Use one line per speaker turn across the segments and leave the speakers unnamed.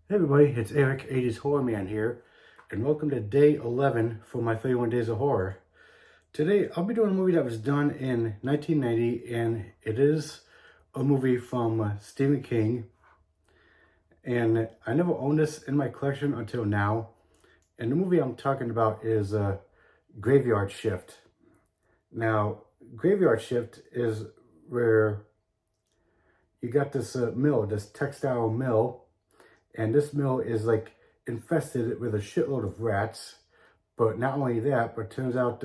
Hey everybody, it's Eric, 80s Horror Man here, and welcome to day 11 for my 31 Days of Horror. Today, I'll be doing a movie that was done in 1990, and it is a movie from Stephen King, and I never owned this in my collection until now, and the movie I'm talking about is Graveyard Shift. Now, Graveyard Shift is where you got this mill, this textile mill, and this mill is like infested with a shitload of rats. But not only that, but turns out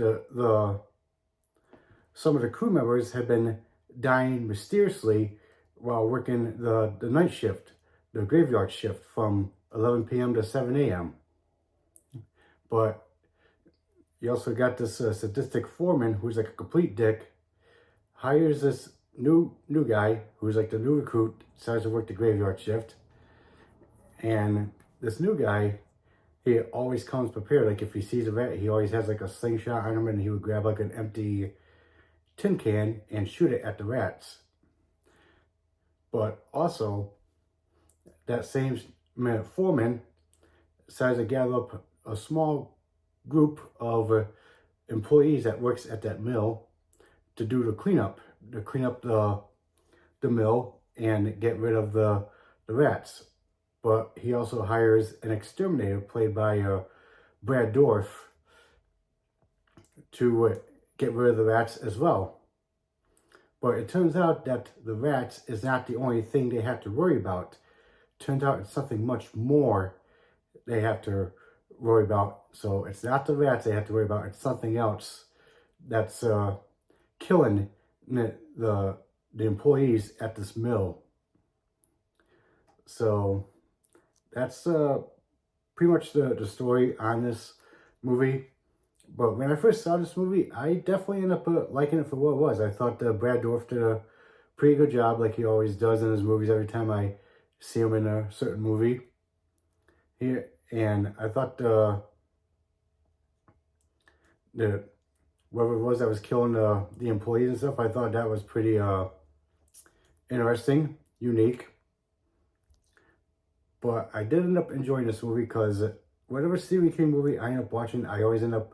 some of the crew members had been dying mysteriously while working the night shift, the graveyard shift from 11 p.m. to 7 a.m. But you also got this sadistic foreman who's like a complete dick, hires this new guy who's like the new recruit, decides to work the graveyard shift. And this new guy, he always comes prepared. Like if he sees a rat, he always has like a slingshot on him, and he would grab like an empty tin can and shoot it at the rats. But also, that same foreman decides to gather up a small group of employees that works at that mill to do the cleanup, to clean up the mill and get rid of the rats. But he also hires an exterminator played by Brad Dourif to get rid of the rats as well. But it turns out that the rats is not the only thing they have to worry about. Turns out it's something much more they have to worry about. So it's not the rats they have to worry about, it's something else that's killing the employees at this mill. So that's pretty much the story on this movie. But when I first saw this movie, I definitely ended up liking it for what it was. I thought Brad Dourif did a pretty good job, like he always does in his movies every time I see him in a certain movie. And I thought the whoever it was that was killing the employees and stuff, I thought that was pretty interesting, unique. But I did end up enjoying this movie because whatever Stephen King movie I end up watching, I always end up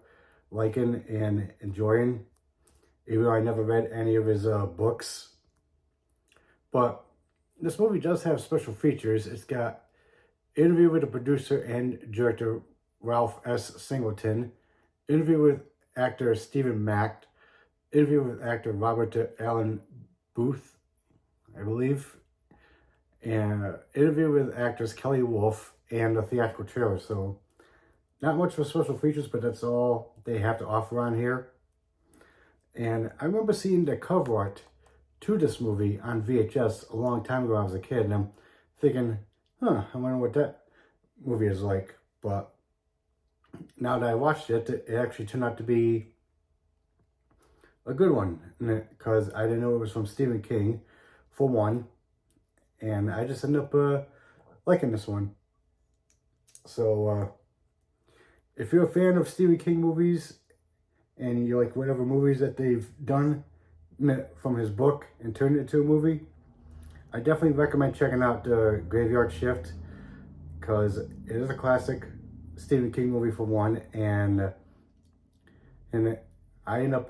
liking and enjoying, even though I never read any of his books. But this movie does have special features. It's got interview with the producer and director Ralph S. Singleton, interview with actor Stephen Mack, interview with actor Robert Allen Booth, I believe, and interview with actress Kelly Wolf, and a theatrical trailer. So not much for special features, but that's all they have to offer on here. And I remember seeing the cover art to this movie on VHS a long time ago when I was a kid, and I'm thinking, I wonder what that movie is like. But now that I watched it, it actually turned out to be a good one, because I didn't know it was from Stephen King, for one, and I just ended up liking this one. So if you're a fan of Stephen King movies and you like whatever movies that they've done from his book and turned it into a movie, I definitely recommend checking out the Graveyard Shift, because it is a classic Stephen King movie for one, and I end up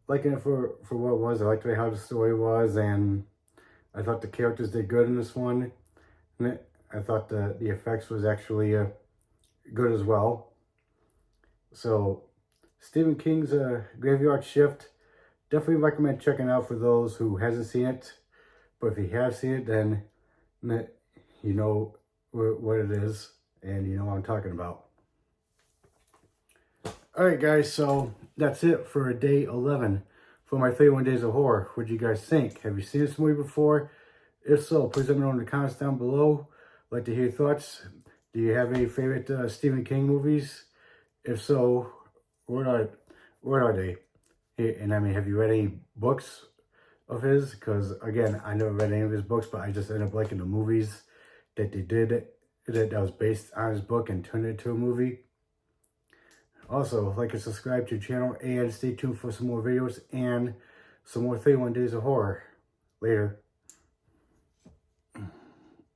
liking it for what it was. I liked how the story was, and I thought the characters did good in this one, and I thought the effects was actually good as well. So Stephen King's Graveyard Shift, definitely recommend checking out for those who hasn't seen it. But if you have seen it, then you know what it is, and you know what I'm talking about. Alright guys, so that's it for day 11 for my 31 Days of Horror. What do you guys think? Have you seen this movie before? If so, please let me know in the comments down below. I'd like to hear your thoughts. Do you have any favorite Stephen King movies? If so, what are they? And I mean, have you read any books of his? Because again, I never read any of his books, but I just ended up liking the movies that they did that was based on his book and turned it into a movie. Also, like and subscribe to the channel, and stay tuned for some more videos and some more 31 Days of Horror. Later.